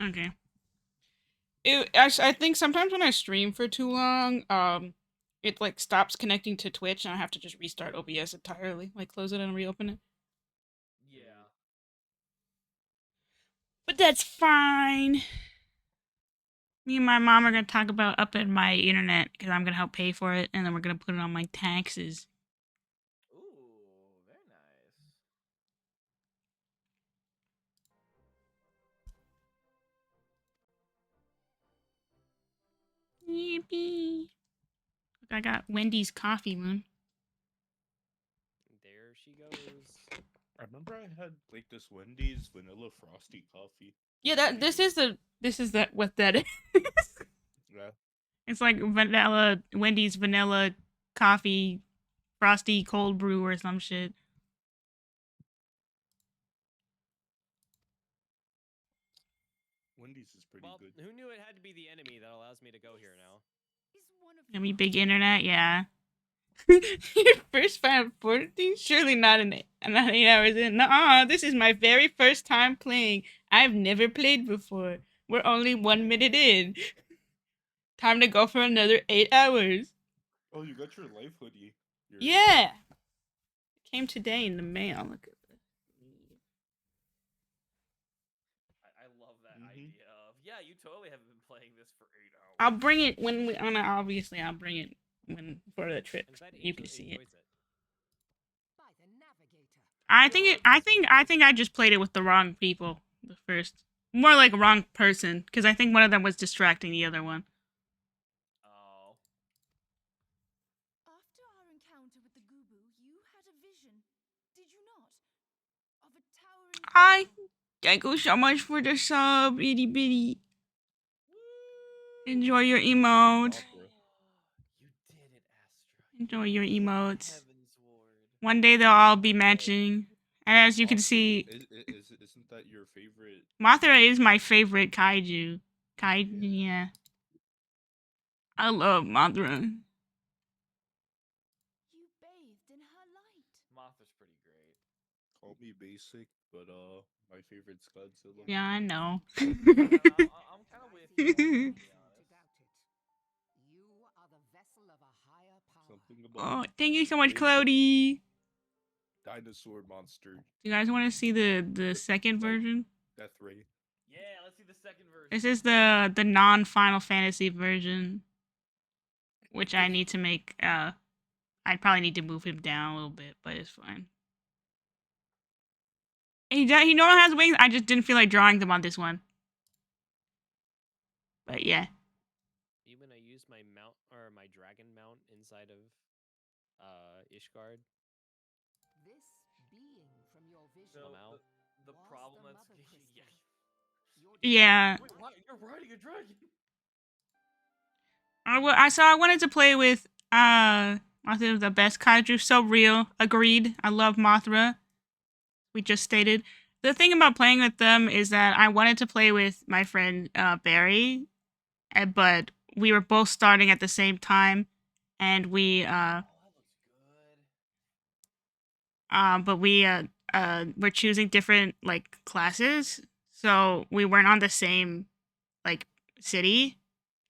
Okay. I think sometimes when I stream for too long, it like stops connecting to Twitch, and I have to just restart OBS entirely, like close it and reopen it. Yeah. But that's fine. Me and my mom are gonna talk about upping my internet because I'm gonna help pay for it, and then we're gonna put it on my taxes. Ooh, very nice. Yippee! Look, I got Wendy's coffee, Moon. There she goes. I remember I had like this Wendy's vanilla frosty coffee. Yeah, that this is that what that is. Yeah. It's like Wendy's vanilla coffee, frosty cold brew or some shit. Wendy's is pretty Well, good. who knew it had to be the enemy that allows me to go here now? I mean, big internet, yeah. Your first Final Fantasy? Surely not not 8 hours in. Nuh-uh, this is my very first time playing. I've never played before. We're only 1 minute in. Time to go for another 8 hours. Oh, you got your life hoodie. Yeah. It came today in the mail. Look at this. I love that idea of, yeah, you totally haven't been playing this for 8 hours. I'll bring it when we. Obviously, I'll bring it when for the trip. You can see it. I think I just played it with the wrong people. The first, more like wrong person, because I think one of them was distracting the other one. Oh. After our encounter with the Gubu, you had a vision, did you not? Of a towering. Hi, thank you so much for the sub, itty bitty. Enjoy your emote. You did it, Astra. Enjoy your emotes. One day they'll all be matching. And as you can see, isn't that your favorite? Mothra is my favorite kaiju. Yeah. I love Mothra. You bathed in her light. Mothra's pretty great. Call me basic, but my favorite's Godzilla. Yeah, I know. I'm kind of with you on that, to be honest. Oh, thank you so much, Cloudy. Dinosaur monster. Do you guys want to see the second version? Death Ray. Yeah, let's see the second version. This is the non-Final Fantasy version, which I need to make. I'd probably need to move him down a little bit, but it's fine. He normally has wings. I just didn't feel like drawing them on this one. But yeah. Even I used my mount or my dragon mount inside of Ishgard. This being from your vision. So the problem that's Yeah. Wait, what? You're riding a dragon. I wanted to play with Mothra, the best kaiju, so real. Agreed. I love Mothra. We just stated. The thing about playing with them is that I wanted to play with my friend Barry, but we were both starting at the same time, and we we're choosing different like classes, so we weren't on the same like city,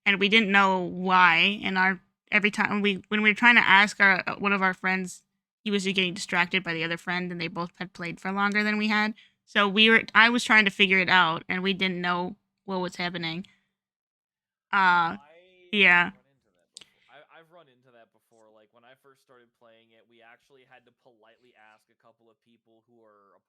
and we didn't know why. And every time when we were trying to ask one of our friends, he was getting distracted by the other friend, and they both had played for longer than we had. So I was trying to figure it out, and we didn't know what was happening. Yeah. I've run into that before. Like when I first started playing it, we actually had to politely ask a couple of people who were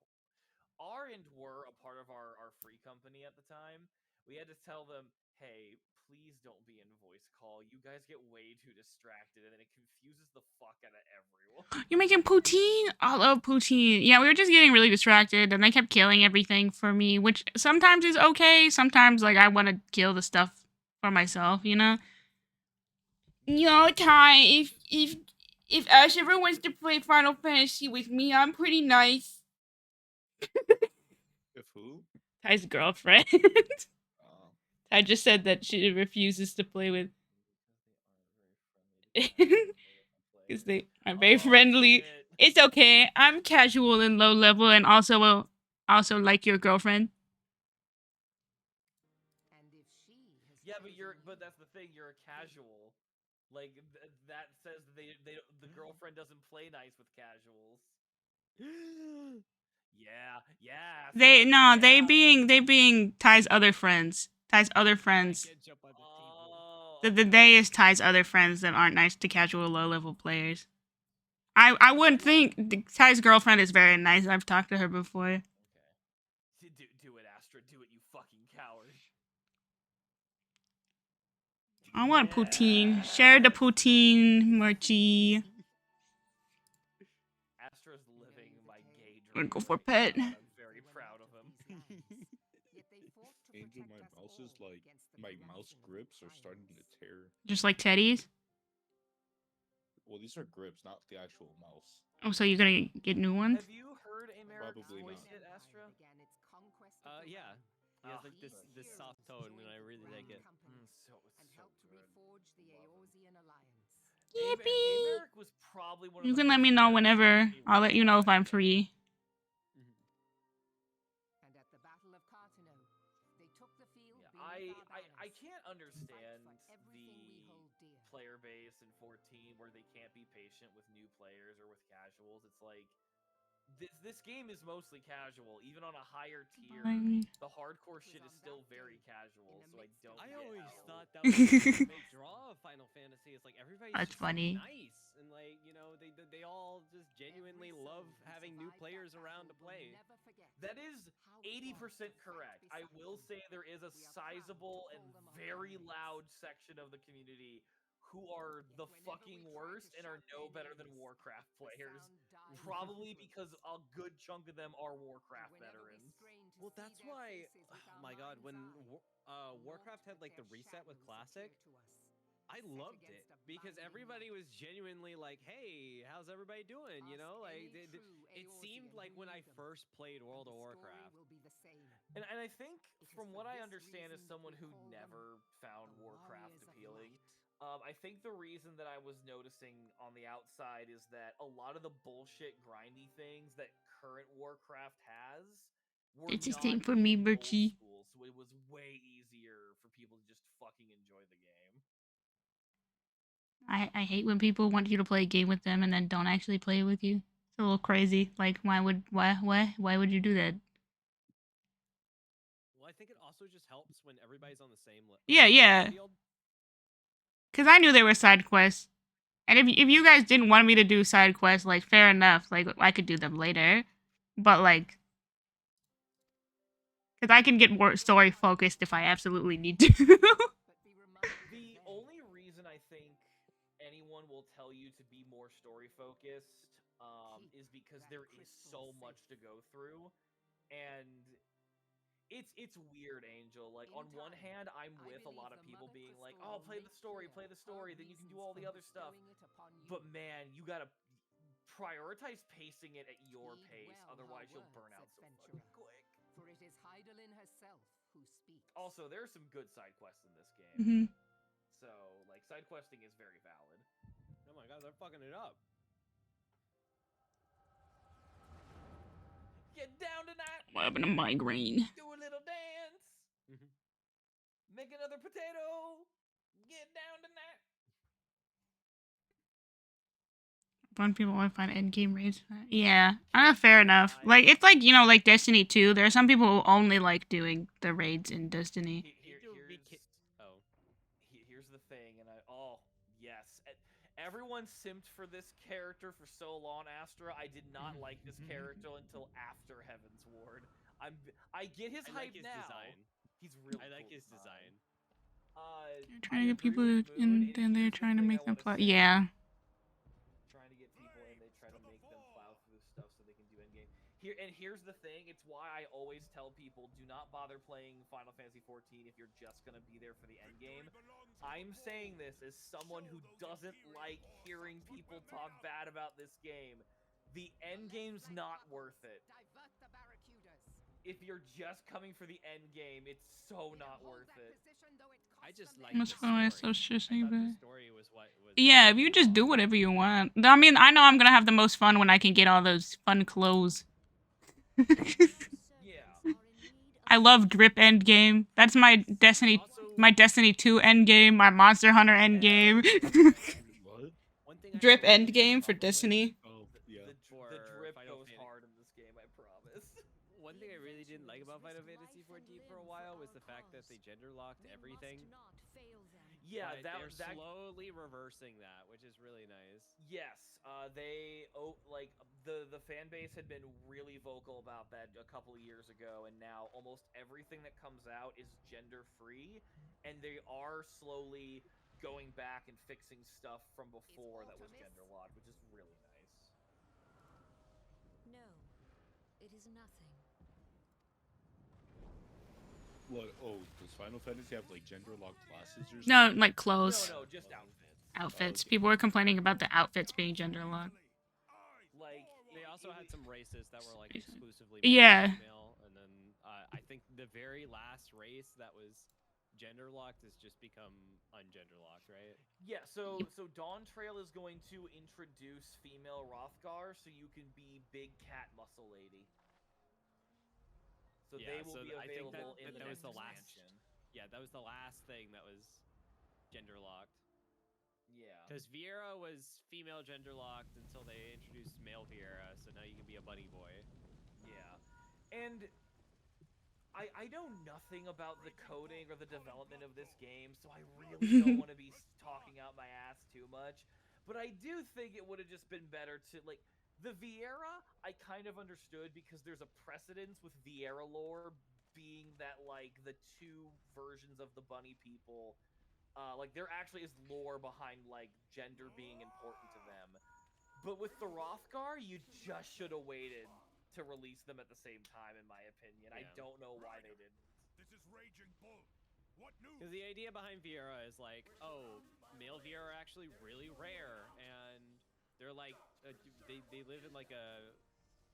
a part of our free company at the time. We had to tell them, hey, please don't be in voice call. You guys get way too distracted, and then it confuses the fuck out of everyone. You're making poutine? I love poutine. Yeah, we were just getting really distracted, and they kept killing everything for me, which sometimes is okay. Sometimes, like, I want to kill the stuff for myself, you know? Yo, Ty, if Ash ever wants to play Final Fantasy with me, I'm pretty nice. If who? Ty's girlfriend. Ty just said that she refuses to play with. Because they are very friendly. Shit. It's okay. I'm casual and low level, and also like your girlfriend. but that's the thing. You're a casual. Like that says the girlfriend doesn't play nice with casuals. Yeah. They Yeah. they being Ty's other friends. Ty's other friends. Can't jump on the table. Oh, The okay. they is Ty's other friends that aren't nice to casual low level players. I wouldn't think Ty's girlfriend is very nice. I've talked to her before. Okay. Do it, Astra. Do it, you fucking coward. I want poutine. Share the poutine, Murchie. Astra's living my gay Wanna dream. go for right pet? now, and I'm very proud of him. Angel, my mouse is like my mouse grips are starting to tear. Just like Teddy's. Well, these are grips, not the actual mouse. Oh, so you're gonna get new ones? Have you heard America's Probably voice not. yet, Astra? Yeah. He has like this soft tone, and I really like it. So good. Yippee! Americ was probably one of You the can let first me know characters whenever. to I'll let you know if I'm free. And at the Battle of Cartano, they took the field. Yeah, beneath our I banners can't to understand fight for everything we the hold dear. player base in 14 where they can't be patient with new players or with casuals. It's like this game is mostly casual, even on a higher tier. Bye. The hardcore shit is still very casual, so I don't. I get always how- thought that was the big draw of Final Fantasy. It's like everybody's That's just funny. so nice, and like they all just genuinely love having new players around to play. That is 80% correct. I will say there is a sizable and very loud section of the community who are the fucking worst and are no better than Warcraft players. Probably because a good chunk of them are Warcraft veterans. Well, that's why. Oh my God, when Warcraft had like the reset with Classic, I loved it because everybody was genuinely like, "Hey, how's everybody doing?" You know, like it seemed like when I first played World of Warcraft. And I think, from what I understand as someone who never found Warcraft appealing, I think the reason that I was noticing on the outside is that a lot of the bullshit grindy things that current Warcraft has were It's the not same for me, in old Birchie. school, so it was way easier for people to just fucking enjoy the game. I hate when people want you to play a game with them and then don't actually play it with you. It's a little crazy. Like, why would you do that? Well, I think it also just helps when everybody's on the same Yeah. field. Because I knew there were side quests. And if you guys didn't want me to do side quests, like, fair enough. Like, I could do them later. But, like... Because I can get more story-focused if I absolutely need to. The only reason I think anyone will tell you to be more story-focused is because there is so much to go through. And... It's weird, Angel. Like, on one hand, I'm with a lot of people being like, "Oh, play the story, then you can do all the other stuff." But man, you gotta prioritize pacing it at your pace, otherwise you'll burn out so fucking quick. For it is Heidelin herself who speaks. Also, there's some good side quests in this game. Mhm. So, like, side questing is very valid. Oh my God, they're fucking it up. Get down tonight! I'm having a migraine. Do a little dance! Make another potato! Get down tonight! Fun people want to find endgame raids. Yeah, fair enough. Like, it's like, like Destiny 2. There are some people who only like doing the raids in Destiny. Here's the thing, and yes. Everyone simped for this character for so long, Astra. I did not like this character until after Heaven's Ward. I get his hype like his now. design. He's really I like cool his design. They're trying to get agree people with Moon, in, then they're here's the trying to thing make I them wanna play. say. Yeah. Trying to get people in, they try to make them plow through stuff so they can do endgame. Here's the thing, it's why I always tell people, do not bother playing Final Fantasy XIV if you're just gonna be there for the endgame. I'm saying this as someone who doesn't like hearing people talk bad about this game. The endgame's not worth it. If you're just coming for the endgame, it's so not worth it. I just like That's the why I story. so stressing I thought about the it. story was what was. Yeah, if you just do whatever you want. I mean, I know I'm gonna have the most fun when I can get all those fun clothes. Yeah. I love drip endgame. That's my Destiny. Also, My Destiny 2 endgame, my Monster Hunter endgame. What? One thing I Drip have a really big endgame for problem with Destiny. Oh, yeah. The for drip Final goes Fantasy. hard in this game, I promise. One thing I really didn't like about Final Fantasy 14 for a while was the fact that they gender locked everything. Yeah, But they're that slowly reversing that, which is really nice. yes, the fan base had been really vocal about that a couple of years ago, and now almost everything that comes out is gender free, and they are slowly going back and fixing stuff from before that was gender locked, which is really nice. No, it is nothing. What? Oh, does Final Fantasy have like gender locked classes or No, something? like clothes. No, just outfits. Outfits. Okay. People were complaining about the outfits being gender locked. Like They also had some races that were like exclusively Yeah. male, and then I think the very last race that was gender locked has just become ungender locked, right? yeah, so Dawn Trail is going to introduce female Rothgar, so you can be big cat muscle lady. So Yeah, they will so be I think available in that the was next the last. expansion. Yeah, that was the last thing that was gender locked. Yeah. Because Vieira was female gender locked until they introduced male Vieira, so now you can be a bunny boy. Yeah. And I know nothing about the coding or the development of this game, so I really don't want to be talking out my ass too much. But I do think it would have just been better to, like, the Vieira, I kind of understood because there's a precedence with Vieira lore being that, like, the two versions of the bunny people, like, there actually is lore behind, like, gender being important to them. But with the Rothgar, you just should have waited to release them at the same time, in my opinion. I Yeah. don't know why they didn't. This is Raging Bull. What news? Because the idea behind Vieira is like, oh, male Vieira are actually really rare, and they're like, they live in like a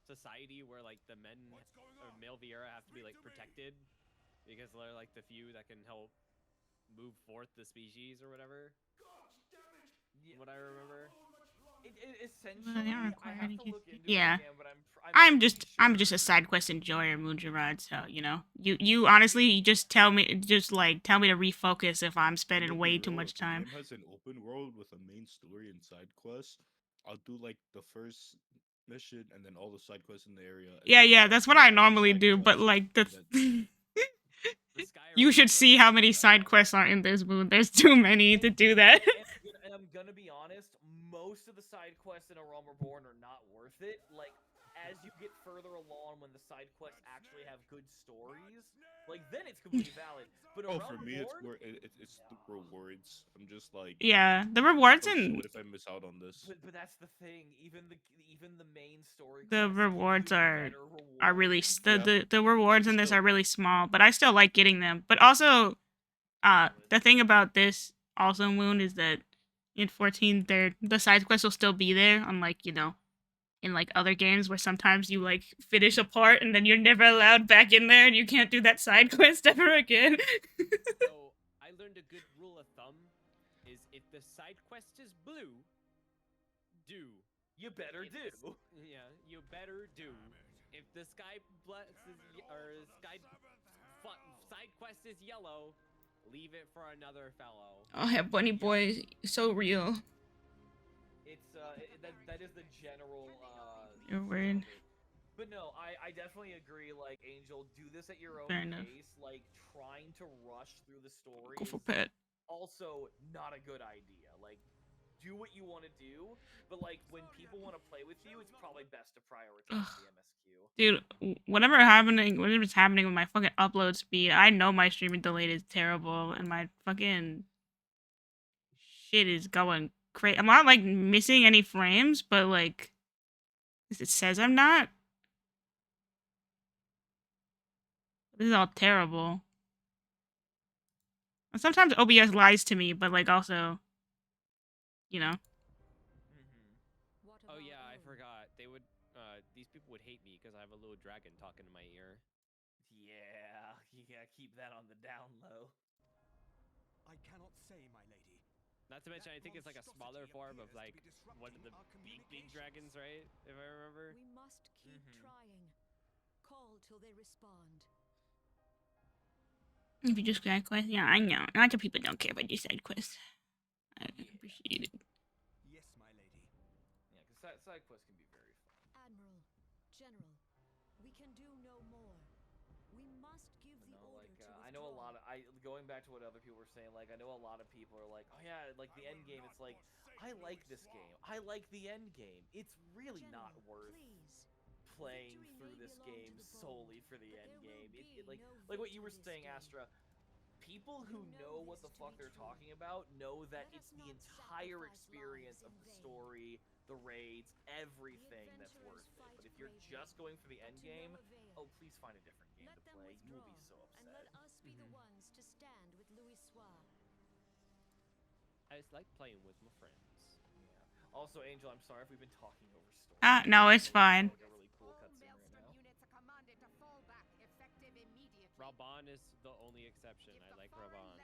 society where like the men or male Vieira have to be like protected because they're like the few that can help move forth the species or whatever. Yeah. What I remember. Essentially, Well, they don't I require have any to case- look into yeah. it again, but I'm pretty just a sure- side quest enjoyer, Moonjarad. So you know, you honestly, you just tell me to refocus if I'm spending To be way too real, much if a time. game has an open world with a main story and side quests, I'll do like the first mission and then all the side quests in the area. and Yeah, then yeah, come that's back what and I do every normally side do. But quest, like and then- The Skyrim you should is see how many side quests are in this moon. There's too many to do that. And I'm gonna be honest, most of the side quests in A Realm Reborn are not worth it. Like, as you get further along, when the side quests actually have good stories, like, then it's completely valid. But A Oh, Realm for me, Reborn, it's the rewards. I'm just like, Yeah, the rewards oh shit, and what if I miss out on this? but that's the thing. Even the main story. the quests give rewards you are better really rewards. the rewards in this Still- are really small, but I still like getting them. But also, the thing about this also moon is that in 14, the side quests will still be there, unlike in like other games where sometimes you like finish a part and then you're never allowed back in there and you can't do that side quest ever again. So I learned a good rule of thumb is if the side quest is blue, do. You better If the do. Yeah, you better do. If the side quest is yellow, leave it for another fellow. Oh, yeah, Bunny Boy, so real. It's that is the general Your gist word. of it. But no, I definitely agree. Like, Angel, do this at your own Fair enough. pace. Like, trying to rush through the story Go for is pet. also not a good idea. Like, do what you want to do, but like when people want to play with you, it's probably best to prioritize the MSQ. Dude, whatever's happening with my fucking upload speed, I know my streaming delay is terrible, and my fucking shit is going crazy. I'm not like missing any frames, but like it says I'm not. This is all terrible. And sometimes OBS lies to me, but like also, you know. Oh yeah, I forgot. They would these people would hate me because I have a little dragon talking in my ear. Yeah, you gotta keep that on the down low. I cannot say, my lady. Not to mention I think it's like a smaller form of like one of the big dragons, right? If I remember. We must keep trying. Call till they respond. If you just side quest, yeah, I know. Lots of people don't care about your side quests. I appreciate it. Yes, my lady. Yeah, because side quests can be very fun. Admiral, General, we can do no more. We must give But the no, order like to I know a withdraw. lot of going back to what other people were saying. Like I know a lot of people are like, oh yeah, like the end game. It's like I like this game. I like the end game. It's really not General, worth please. playing Victory through may this belong game to the solely bold, for the but end there will game. be Like no what you victor were this saying, day. Astra. People who You know know what the this to fuck be they're true. talking about know that Let it's us the not entire sacrifice experience lives of in the vain. story, the raids, everything that's adventurers worth it. fight But if you're bravely, just going for the but end to game, no avail. oh please find a different game Let to them play. You will be withdraw, so and upset. let us be the ones to stand with Louis Soir. I just like playing with my friends. Yeah. Also, Angel, I'm sorry if we've been talking over story. No, it's fine. Like a really cool cutscene right now. units are commanded to fall back, effective immediately. Raban is the only exception. I like Raban.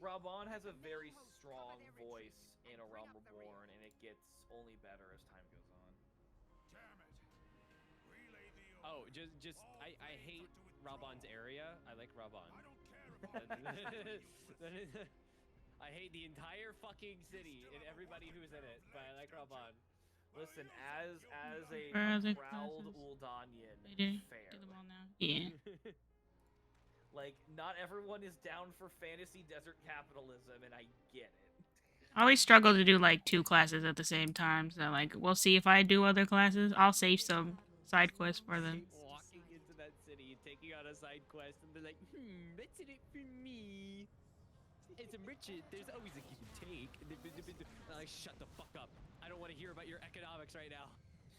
Raban has a very strong voice in A Realm Reborn, and it gets only better as time goes on. Damn it. Relay the Oh, order. just I hate Raban's area. I like Raban. I don't care about you. I hate the entire fucking city and everybody who's in it, but I like Raban. Listen, as a For other proud classes. Uldanian, I did fair. do them all now. Yeah. Like, not everyone is down for fantasy desert capitalism, and I get it. I always struggle to do like 2 classes at the same time. So like we'll see if I do other classes. I'll save some side quests for them. Hate walking into that city and taking on a side quest and be like, that's in it for me. As a merchant, there's always a give and take. Like, shut the fuck up. I don't want to hear about your economics right now.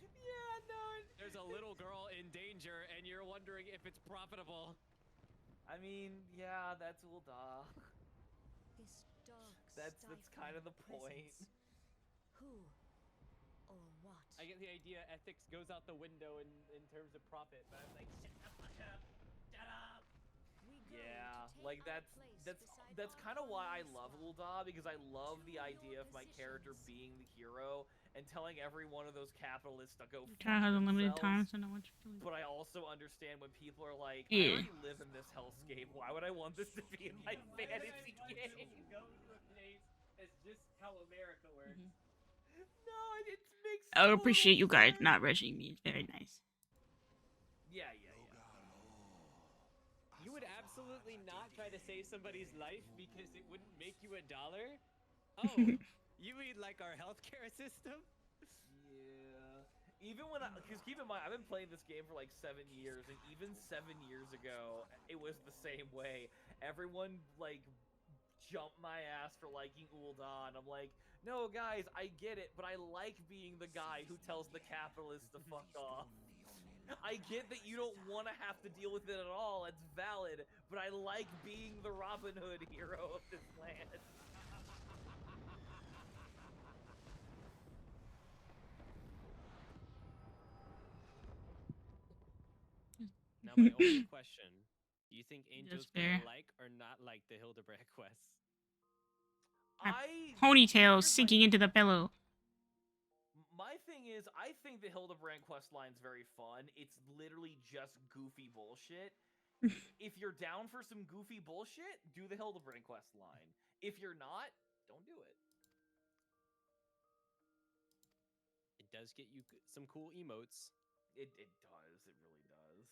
Yeah, no. There's a little girl in danger, and you're wondering if it's profitable. I mean, yeah, that's Ulda. This dark, That's kind of the stifling point. presence. Who or what? I get the idea ethics goes out the window in terms of profit, but I'm like, shut the fuck up. Shut up. We go Yeah, to take like our that's place beside kind of why I Arthur love Louis Ulda, because I love To the your idea of my character positions. being the hero and telling every one of those capitalists to go Your fuck child has unlimited time, themselves. so no one's really. But I also understand when people are like, Yeah. I already live in this hellscape. Why would I want this to be in my fantasy game? Go to a place that's just how America works. No, it makes I total appreciate you guys sense. not rushing me. It's very nice. Yeah. You would absolutely not try to save somebody's life because it wouldn't make you $1? Oh, you mean like our healthcare system? Yeah. Even when because keep in mind, I've been playing this game for like 7 years, and even 7 years ago, it was the same way. Everyone like jumped my ass for liking Ulda, and I'm like, no, guys, I get it, but I like being the guy who tells the capitalists to fuck off. I get that you don't want to have to deal with it at all. It's valid, but I like being the Robin Hood hero of this land. Now my only question, do you think Angel's fair. gonna like or not like the Hildebrand quest? Ponytail here's sinking into the pillow. My thing is, I think the Hildebrand questline's very fun. It's literally just goofy bullshit. If you're down for some goofy bullshit, do the Hildebrand questline. If you're not, don't do it. It does get you some cool emotes. It does. It really does.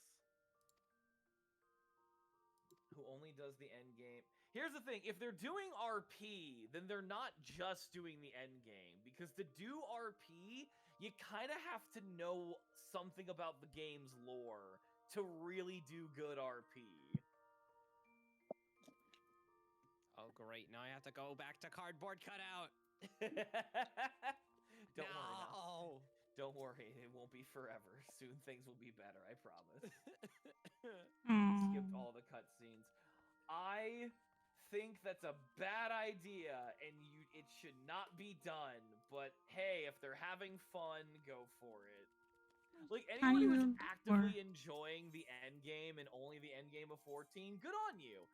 Who only does the end game? Here's the thing, if they're doing RP, then they're not just doing the end game. Because to do RP, you kind of have to know something about the game's lore to really do good RP. Oh, great. Now I have to go back to cardboard cutout. Don't worry now. No. Don't worry, it won't be forever. Soon things will be better, I promise. Skipped all the cutscenes. I think that's a bad idea, and it should not be done. But hey, if they're having fun, go for it. Like anyone who's actively enjoying the end game and only the end game of 14, good on you.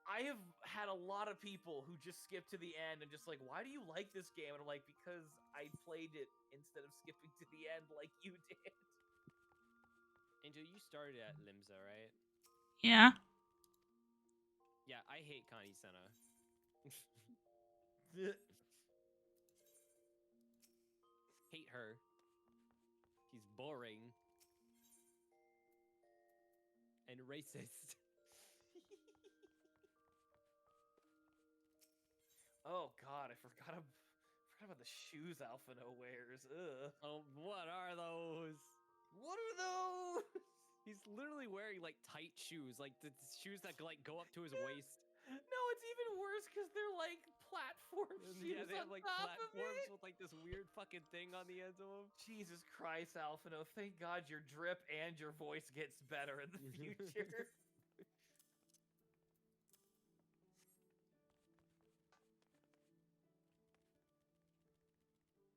I have had a lot of people who just skip to the end and just like, why do you like this game? And I'm like, because I played it instead of skipping to the end like you did. Angel, you started at Limsa, right? Yeah. I hate Connie Senna. Hate her. She's boring and racist. Oh god, I forgot about the shoes Alphino wears. Ugh. Oh, what are those? What are those? He's literally wearing like tight shoes, like the shoes that like go up to his waist. No, it's even worse because they're like platform shoes. Yeah, they have like on top platforms of it. with like this weird fucking thing on the ends of them. Jesus Christ, Alphino! Thank God your drip and your voice gets better in the future.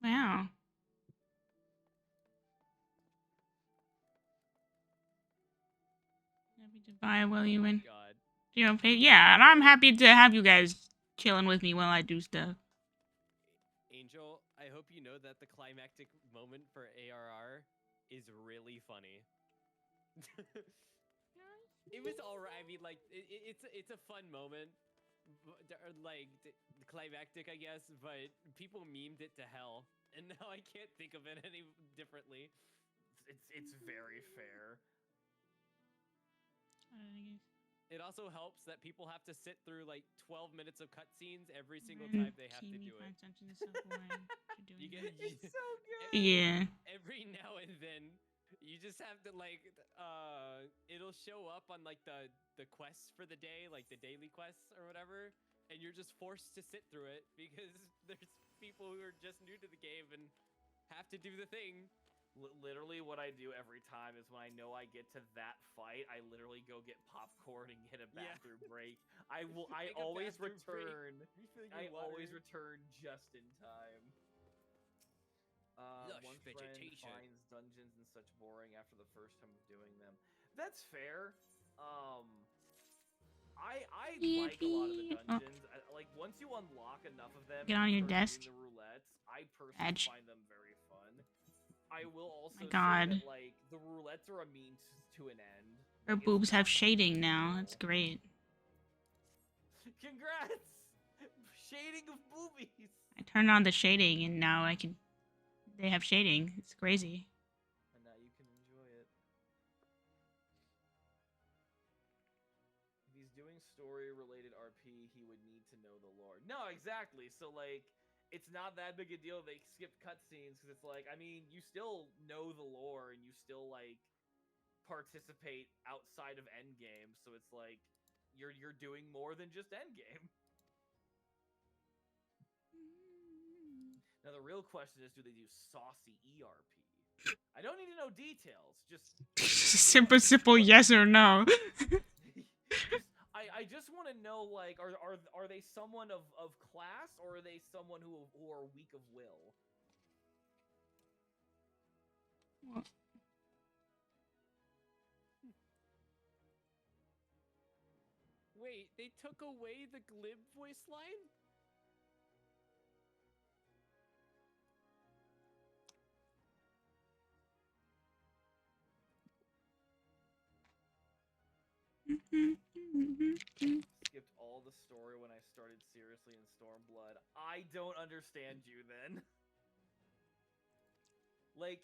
Wow. Happy to buy while you win. God. You know, yeah, and I'm happy to have you guys chilling with me while I do stuff. Angel, I hope you know that the climactic moment for ARR is really funny. It was alright. I mean, like, it's a fun moment, like climactic, I guess. But people memed it to hell, and now I can't think of it any differently. It's very fair. It also helps that people have to sit through like 12 minutes of cutscenes every single time they have to do it. You get It's so good. Yeah. Every now and then, you just have to like, it'll show up on like the quests for the day, like the daily quests or whatever, and you're just forced to sit through it because there's people who are just new to the game and have to do the thing. Literally, what I do every time is when I know I get to that fight, I literally go get popcorn and get a bathroom break. I always return. I always return just in time. One friend finds dungeons and such boring after the first time of doing them. That's fair. I like a lot of the dungeons. Like once you unlock enough of them, Get on your desk. The roulettes, I personally find them very fun. I will also say God. that like the roulettes are a means to an end. Her Like, boobs have shading now. That's great. Congrats! Shading of boobies. I turned on the shading and now I can. They have shading. It's crazy. And now you can enjoy it. If he's doing story-related RP, he would need to know the lore. No, exactly. So like, it's not that big a deal if they skip cutscenes because it's like, I mean, you still know the lore and you still like participate outside of Endgame, so it's like you're doing more than just Endgame. Now the real question is, do they do saucy ERP? I don't need to know details. Just simple yes or no. I just want to know, like, are they someone of class or are they someone who are weak of will? Wait, they took away the glib voice line? Skipped all the story when I started seriously in Stormblood. I don't understand you then. Like,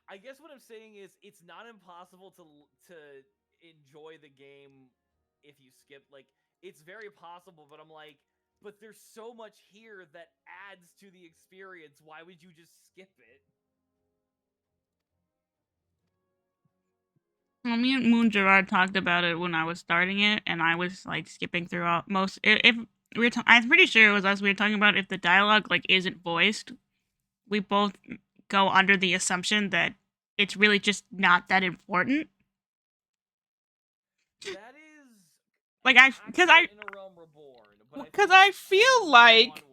I guess what I'm saying is it's not impossible to enjoy the game if you skip. Like, it's very possible, but I'm like, but there's so much here that adds to the experience. Why would you just skip it? Well, me and Moon Gerard talked about it when I was starting it, and I was like skipping through most. If we were, I'm pretty sure it was us. We were talking about if the dialogue like isn't voiced, we both go under the assumption that it's really just not that important. That is like because I feel like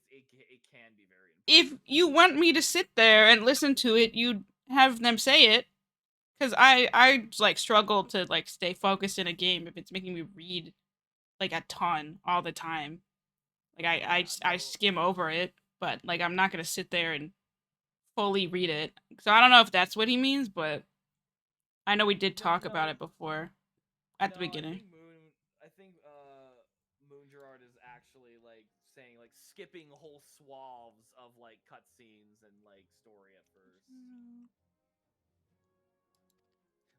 it can be very important. If you want me to sit there and listen to it, you'd have them say it. Because I like struggle to like stay focused in a game if it's making me read like a ton all the time. Like I skim over it, but like I'm not gonna sit there and fully read it. So I don't know if that's what he means, but I know we did talk about it before at the beginning. I think actually like saying like skipping whole swaths of like cutscenes and like story at first.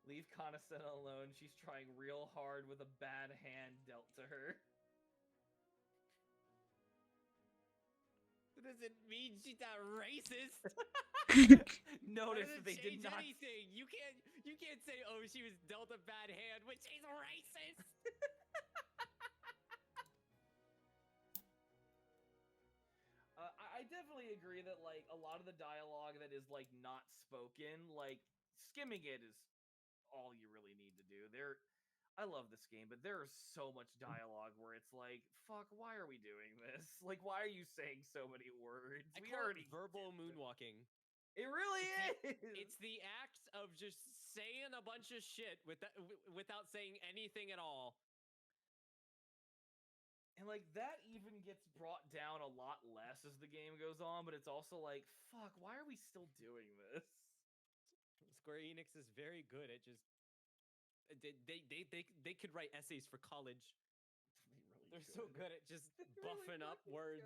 Leave Conasena alone. She's trying real hard with a bad hand dealt to her. That doesn't mean she's not racist. Notice that that they did change not. anything. You can't say, oh, she was dealt a bad hand when she's racist. I definitely agree that like a lot of the dialogue that is like not spoken, like skimming it is all you really need to do. I love this game, but there is so much dialogue where it's like, fuck, why are we doing this? Like, why are you saying so many words? I We call already it verbal did this. moonwalking. It really is. It's the act of just saying a bunch of shit without saying anything at all. And like that even gets brought down a lot less as the game goes on, but it's also like, fuck, why are we still doing this? Square Enix is very good at just they could write essays for college. They're so good at just buffing up words.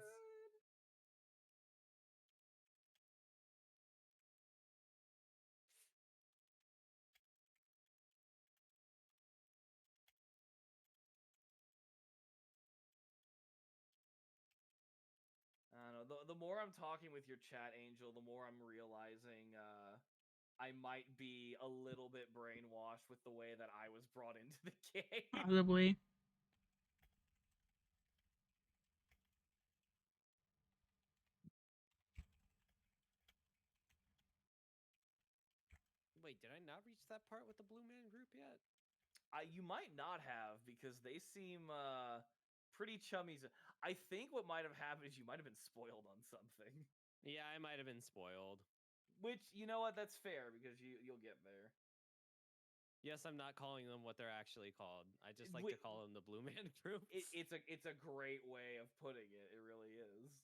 I don't know. The more I'm talking with your chat, Angel, the more I'm realizing I might be a little bit brainwashed with the way that I was brought into the game. Probably. Wait, did I not reach that part with the Blue Man Group yet? You might not have because they seem pretty chummy. I think what might have happened is you might have been spoiled on something. Yeah, I might have been spoiled. Which, you know what, that's fair because you'll get there. Yes, I'm not calling them what they're actually called. I just like to call them the Blue Man Group. It's a great way of putting it. It really is.